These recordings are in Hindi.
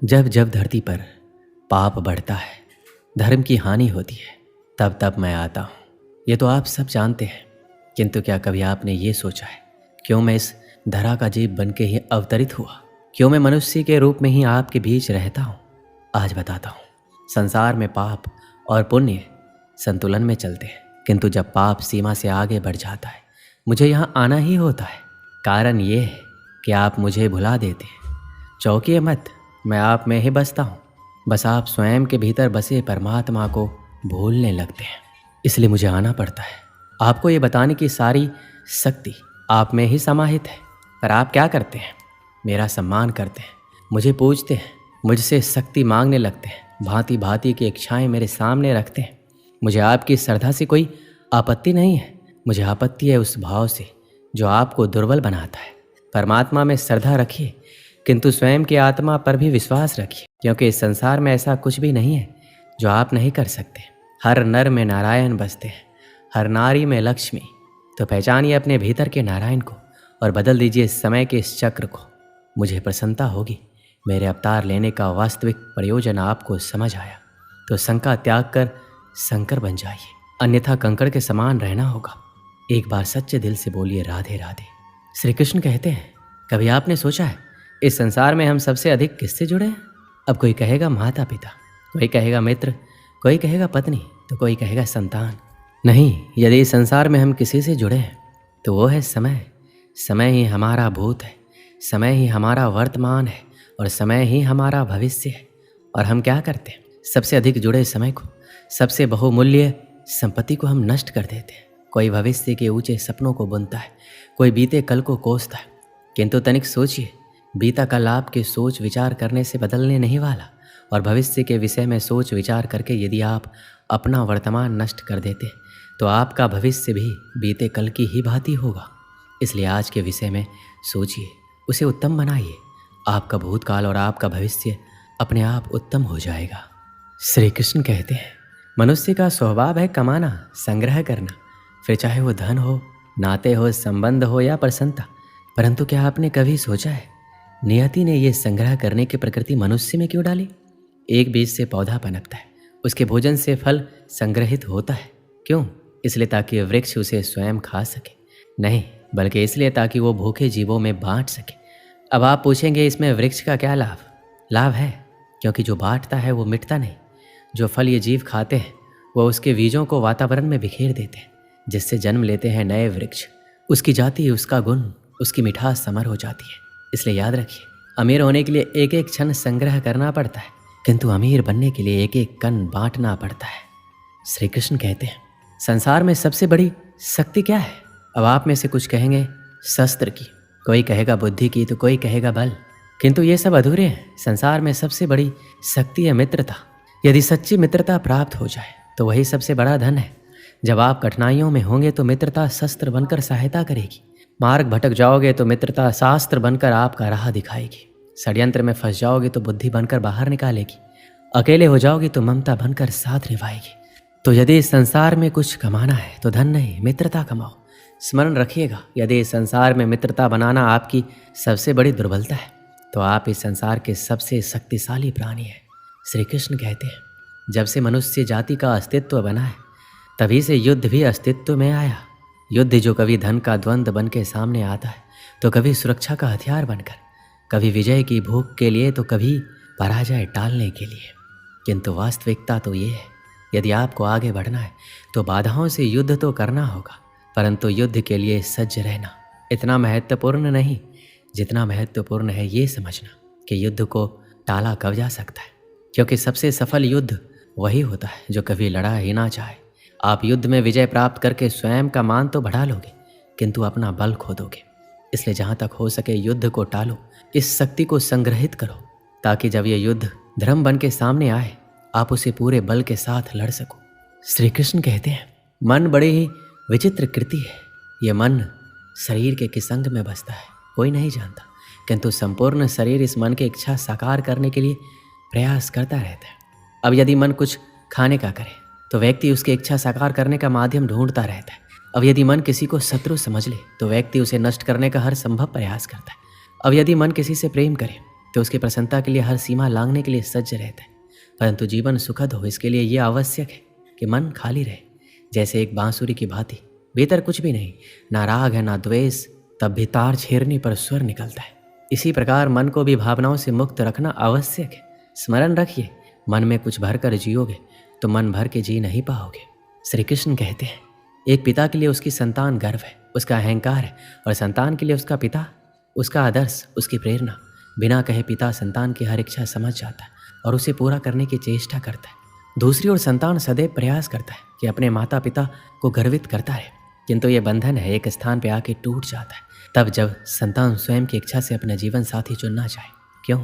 जब जब धरती पर पाप बढ़ता है, धर्म की हानि होती है, तब तब मैं आता हूँ। ये तो आप सब जानते हैं, किंतु क्या कभी आपने ये सोचा है क्यों मैं इस धरा का जीव बन के ही अवतरित हुआ? क्यों मैं मनुष्य के रूप में ही आपके बीच रहता हूँ? आज बताता हूँ। संसार में पाप और पुण्य संतुलन में चलते हैं, किंतु जब पाप सीमा से आगे बढ़ जाता है, मुझे यहाँ आना ही होता है। कारण ये है कि आप मुझे भुला देते हैं। चौंकिए मत, मैं आप में ही बसता हूँ। बस आप स्वयं के भीतर बसे परमात्मा को भूलने लगते हैं, इसलिए मुझे आना पड़ता है। आपको ये बताने की सारी शक्ति आप में ही समाहित है, पर आप क्या करते हैं? मेरा सम्मान करते हैं, मुझे पूजते हैं, मुझसे शक्ति मांगने लगते हैं, भांति भांति की इच्छाएं मेरे सामने रखते हैं। मुझे आपकी श्रद्धा से कोई आपत्ति नहीं है, मुझे आपत्ति है उस भाव से जो आपको दुर्बल बनाता है। परमात्मा में श्रद्धा रखिए, किंतु स्वयं की आत्मा पर भी विश्वास रखिए, क्योंकि इस संसार में ऐसा कुछ भी नहीं है जो आप नहीं कर सकते। हर नर में नारायण बसते हैं, हर नारी में लक्ष्मी। तो पहचानिए अपने भीतर के नारायण को और बदल दीजिए समय के इस चक्र को। मुझे प्रसन्नता होगी, मेरे अवतार लेने का वास्तविक प्रयोजन आपको समझ आया तो शंका त्याग कर शंकर बन जाइए, अन्यथा कंकड़ के समान रहना होगा। एक बार सच्चे दिल से बोलिए राधे राधे। श्री कृष्ण कहते हैं, कभी आपने सोचा है इस संसार में हम सबसे अधिक किससे जुड़े हैं? अब कोई कहेगा माता पिता, कोई कहेगा मित्र, कोई कहेगा पत्नी, तो कोई कहेगा संतान। नहीं, यदि इस संसार में हम किसी से जुड़े हैं तो वो है समय। समय ही हमारा भूत है, समय ही हमारा वर्तमान है और समय ही हमारा भविष्य है। और हम क्या करते हैं? सबसे अधिक जुड़े समय को, सबसे बहुमूल्य संपत्ति को हम नष्ट कर देते हैं। कोई भविष्य के ऊंचे सपनों को बुनता है, कोई बीते कल को कोसता है, किंतु तनिक सोचिए, बीता कल आपके सोच विचार करने से बदलने नहीं वाला, और भविष्य के विषय में सोच विचार करके यदि आप अपना वर्तमान नष्ट कर देते तो आपका भविष्य भी बीते कल की ही भांति होगा। इसलिए आज के विषय में सोचिए, उसे उत्तम बनाइए। आपका भूतकाल और आपका भविष्य अपने आप उत्तम हो जाएगा। श्री कृष्ण कहते हैं, मनुष्य का स्वभाव है कमाना, संग्रह करना, फिर चाहे वो धन हो, नाते हो, संबंध हो या प्रसन्नता। परंतु क्या आपने कभी सोचा है नियति ने ये संग्रह करने की प्रकृति मनुष्य में क्यों डाली? एक बीज से पौधा पनपता है, उसके भोजन से फल संग्रहित होता है। क्यों? इसलिए ताकि वृक्ष उसे स्वयं खा सके? नहीं, बल्कि इसलिए ताकि वो भूखे जीवों में बांट सके। अब आप पूछेंगे इसमें वृक्ष का क्या लाभ? लाभ है, क्योंकि जो बांटता है वो मिटता नहीं। जो फल ये जीव खाते हैं वो उसके बीजों को वातावरण में बिखेर देते हैं, जिससे जन्म लेते हैं नए वृक्ष। उसकी जाति, उसका गुण, उसकी मिठास समर हो जाती है। इसलिए याद रखिए, अमीर होने के लिए एक एक क्षण संग्रह करना पड़ता है, किंतु अमीर बनने के लिए एक एक कण बांटना पड़ता है। श्री कृष्ण कहते हैं, संसार में सबसे बड़ी शक्ति क्या है? अब आप में से कुछ कहेंगे शस्त्र की, कोई कहेगा बुद्धि की, तो कोई कहेगा बल, किंतु ये सब अधूरे हैं। संसार में सबसे बड़ी शक्ति है मित्रता। यदि सच्ची मित्रता प्राप्त हो जाए तो वही सबसे बड़ा धन है। जब आप कठिनाइयों में होंगे तो मित्रता शस्त्र बनकर सहायता करेगी। मार्ग भटक जाओगे तो मित्रता शास्त्र बनकर आपका राह दिखाएगी। षड्यंत्र में फंस जाओगे तो बुद्धि बनकर बाहर निकालेगी। अकेले हो जाओगे तो ममता बनकर साथ निभाएगी। तो यदि इस संसार में कुछ कमाना है तो धन नहीं, मित्रता कमाओ। स्मरण रखिएगा, यदि इस संसार में मित्रता बनाना आपकी सबसे बड़ी दुर्बलता है तो आप इस संसार के सबसे शक्तिशाली प्राणी हैं। श्री कृष्ण कहते हैं, जब से मनुष्य जाति का अस्तित्व बना है तभी से युद्ध भी अस्तित्व में आया। युद्ध जो कभी धन का द्वंद्व बन के सामने आता है तो कभी सुरक्षा का हथियार बनकर, कभी विजय की भूख के लिए तो कभी पराजय टालने के लिए। किंतु वास्तविकता तो ये है, यदि आपको आगे बढ़ना है तो बाधाओं से युद्ध तो करना होगा, परंतु युद्ध के लिए सज्ज रहना इतना महत्वपूर्ण नहीं जितना महत्वपूर्ण है ये समझना कि युद्ध को टाला कब जा सकता है। क्योंकि सबसे सफल युद्ध वही होता है जो कभी लड़ा ही ना चाहे। आप युद्ध में विजय प्राप्त करके स्वयं का मान तो बढ़ा लोगे, किंतु अपना बल खो दोगे। इसलिए जहाँ तक हो सके युद्ध को टालो, इस शक्ति को संग्रहित करो, ताकि जब यह युद्ध धर्म बन के सामने आए आप उसे पूरे बल के साथ लड़ सको। श्री कृष्ण कहते हैं, मन बड़ी ही विचित्र कृति है। ये मन शरीर के किस अंग में बसता है कोई नहीं जानता, किंतु संपूर्ण शरीर इस मन की इच्छा साकार करने के लिए प्रयास करता रहता है। अब यदि मन कुछ खाने का करे तो व्यक्ति उसकी इच्छा साकार करने का माध्यम ढूंढता रहता है। अब यदि मन किसी को शत्रु समझ ले तो व्यक्ति उसे नष्ट करने का हर संभव प्रयास करता है। अब यदि मन किसी से प्रेम करे तो उसकी प्रसन्नता के लिए हर सीमा लांघने के लिए सज्ज रहता है। परंतु जीवन सुखद हो इसके लिए यह आवश्यक है कि मन खाली रहे, जैसे एक बांसुरी की भांति। भीतर कुछ भी नहीं, ना राग है ना द्वेष, तब भी तार छेड़ने पर स्वर निकलता है। इसी प्रकार मन को भी भावनाओं से मुक्त रखना आवश्यक है। स्मरण रखिए, मन में कुछ भर कर जियोगे तो मन भर के जी नहीं पाओगे। श्री कृष्ण कहते हैं, एक पिता के लिए उसकी संतान गर्व है, उसका अहंकार है, और संतान के लिए उसका पिता उसका आदर्श, उसकी प्रेरणा। बिना कहे पिता संतान की हर इच्छा समझ जाता है और उसे पूरा करने की चेष्टा करता है। दूसरी ओर संतान सदैव प्रयास करता है कि अपने माता पिता को गर्वित करता रहे, किंतु ये बंधन है एक स्थान पर आके टूट जाता है, तब जब संतान स्वयं की इच्छा से अपना जीवन साथी चुनना चाहे। क्यों?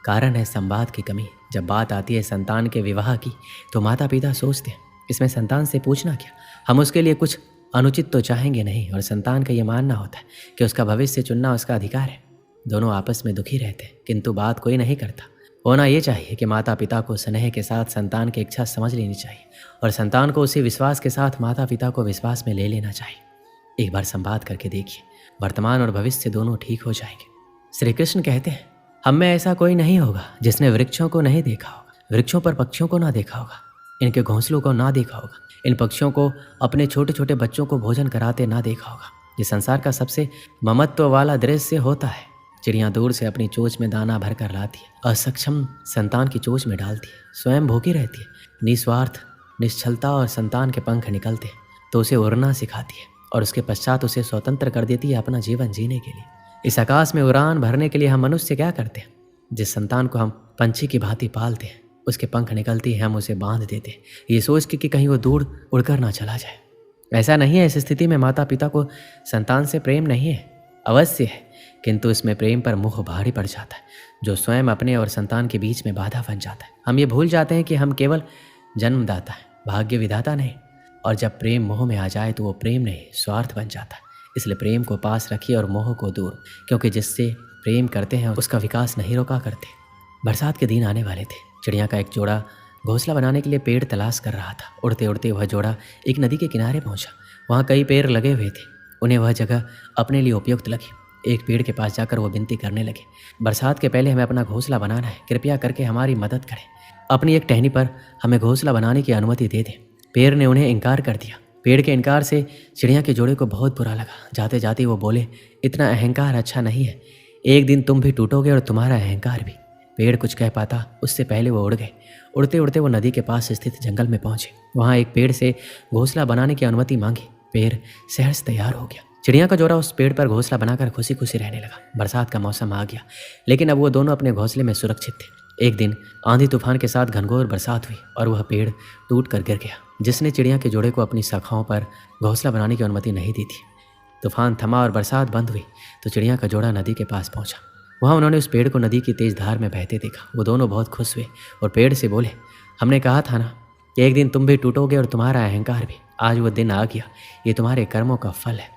कारण है संवाद की कमी। जब बात आती है संतान के विवाह की तो माता पिता सोचते हैं इसमें संतान से पूछना क्या, हम उसके लिए कुछ अनुचित तो चाहेंगे नहीं, और संतान का ये मानना होता है कि उसका भविष्य चुनना उसका अधिकार है। दोनों आपस में दुखी रहते हैं, किंतु बात कोई नहीं करता। होना ये चाहिए कि माता पिता को स्नेह के साथ संतान की इच्छा समझ लेनी चाहिए, और संतान को उसी विश्वास के साथ माता पिता को विश्वास में ले लेना चाहिए। एक बार संवाद करके देखिए, वर्तमान और भविष्य दोनों ठीक हो जाएंगे। श्री कृष्ण कहते हैं, हम में ऐसा कोई नहीं होगा जिसने वृक्षों को नहीं देखा होगा, वृक्षों पर पक्षियों को ना देखा होगा, इनके घोंसलों को ना देखा होगा, इन पक्षियों को अपने छोटे छोटे बच्चों को भोजन कराते ना देखा होगा। ये संसार का सबसे ममत्व वाला दृश्य होता है। चिड़ियाँ दूर से अपनी चोंच में दाना भर कर लाती है, असक्षम संतान की चोंच में डालती है, स्वयं भूखी रहती है, निस्वार्थ निश्चलता, और संतान के पंख निकलते हैं तो उसे उड़ना सिखाती है, और उसके पश्चात उसे स्वतंत्र कर देती है अपना जीवन जीने के लिए। इस आकाश में उड़ान भरने के लिए हम मनुष्य क्या करते हैं? जिस संतान को हम पंछी की भांति पालते हैं, उसके पंख निकलती है, हम उसे बांध देते हैं, ये सोच के कि कहीं वो दूर उड़कर ना चला जाए। ऐसा नहीं है। इस स्थिति में माता पिता को संतान से प्रेम नहीं है, अवश्य है, किंतु इसमें प्रेम पर मोह भारी पड़ जाता है, जो स्वयं अपने और संतान के बीच में बाधा बन जाता है। हम ये भूल जाते हैं कि हम केवल जन्मदाता हैं, भाग्य विधाता नहीं। और जब प्रेम मोह में आ जाए तो वो प्रेम नहीं, स्वार्थ बन जाता है। इसलिए प्रेम को पास रखिए और मोह को दूर, क्योंकि जिससे प्रेम करते हैं उसका विकास नहीं रोका करते। बरसात के दिन आने वाले थे। चिड़िया का एक जोड़ा घोंसला बनाने के लिए पेड़ तलाश कर रहा था। उड़ते उड़ते वह जोड़ा एक नदी के किनारे पहुंचा। वहाँ कई पेड़ लगे हुए थे, उन्हें वह जगह अपने लिए उपयुक्त लगी। एक पेड़ के पास जाकर वो विनती करने लगे, बरसात के पहले हमें अपना घोंसला बनाना है, कृपया करके हमारी मदद करें, अपनी एक टहनी पर हमें घोंसला बनाने की अनुमति दे दें। पेड़ ने उन्हें इनकार कर दिया। पेड़ के इनकार से चिड़िया के जोड़े को बहुत बुरा लगा। जाते जाते वो बोले, इतना अहंकार अच्छा नहीं है, एक दिन तुम भी टूटोगे और तुम्हारा अहंकार भी। पेड़ कुछ कह पाता उससे पहले वो उड़ गए। उड़ते उड़ते वो नदी के पास स्थित जंगल में पहुंचे। वहाँ एक पेड़ से घोंसला बनाने की अनुमति मांगी। पेड़ सहर्ष तैयार हो गया। चिड़िया का जोड़ा उस पेड़ पर घोंसला बनाकर खुशी खुशी रहने लगा। बरसात का मौसम आ गया, लेकिन अब वो दोनों अपने घोंसले में सुरक्षित थे। एक दिन आंधी तूफान के साथ घनघोर बरसात हुई और वह पेड़ टूट कर गिर गया, जिसने चिड़िया के जोड़े को अपनी शाखाओं पर घोंसला बनाने की अनुमति नहीं दी थी। तूफान थमा और बरसात बंद हुई तो चिड़िया का जोड़ा नदी के पास पहुंचा। वहाँ उन्होंने उस पेड़ को नदी की तेज धार में बहते देखा। वो दोनों बहुत खुश हुए और पेड़ से बोले, हमने कहा था ना कि एक दिन तुम भी टूटोगे और तुम्हारा अहंकार भी। आज वो दिन आ गया, ये तुम्हारे कर्मों का फल है।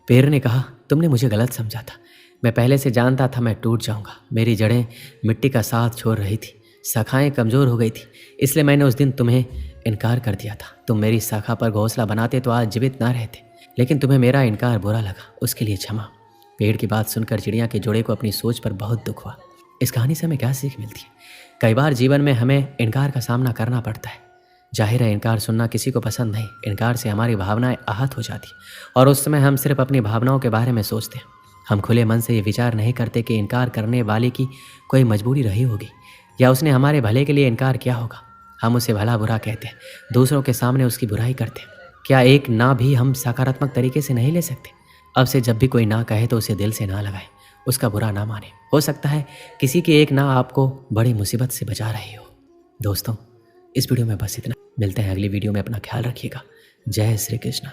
पेड़ ने कहा, तुमने मुझे गलत समझा था, मैं पहले से जानता था मैं टूट जाऊंगा। मेरी जड़ें मिट्टी का साथ छोड़ रही थी, शाखाएं कमज़ोर हो गई थी, इसलिए मैंने उस दिन तुम्हें इनकार कर दिया था। तुम मेरी शाखा पर घोंसला बनाते तो आज जीवित ना रहते, लेकिन तुम्हें मेरा इनकार बुरा लगा, उसके लिए क्षमा। पेड़ की बात सुनकर चिड़िया के जोड़े को अपनी सोच पर बहुत दुख हुआ। इस कहानी से हमें क्या सीख मिलती है? कई बार जीवन में हमें इनकार का सामना करना पड़ता है। जाहिर है इनकार सुनना किसी को पसंद नहीं। इनकार से हमारी भावनाएं आहत हो जाती और उस समय हम सिर्फ अपनी भावनाओं के बारे में सोचते हैं। हम खुले मन से ये विचार नहीं करते कि इनकार करने वाले की कोई मजबूरी रही होगी या उसने हमारे भले के लिए इनकार किया होगा। हम उसे भला बुरा कहते हैं, दूसरों के सामने उसकी बुराई करते हैं। क्या एक ना भी हम सकारात्मक तरीके से नहीं ले सकते? अब से जब भी कोई ना कहे तो उसे दिल से ना लगाए, उसका बुरा ना माने। हो सकता है किसी की एक ना आपको बड़ी मुसीबत से बचा रही हो। दोस्तों, इस वीडियो में बस इतना। मिलते हैं अगली वीडियो में। अपना ख्याल रखिएगा। जय श्री कृष्ण।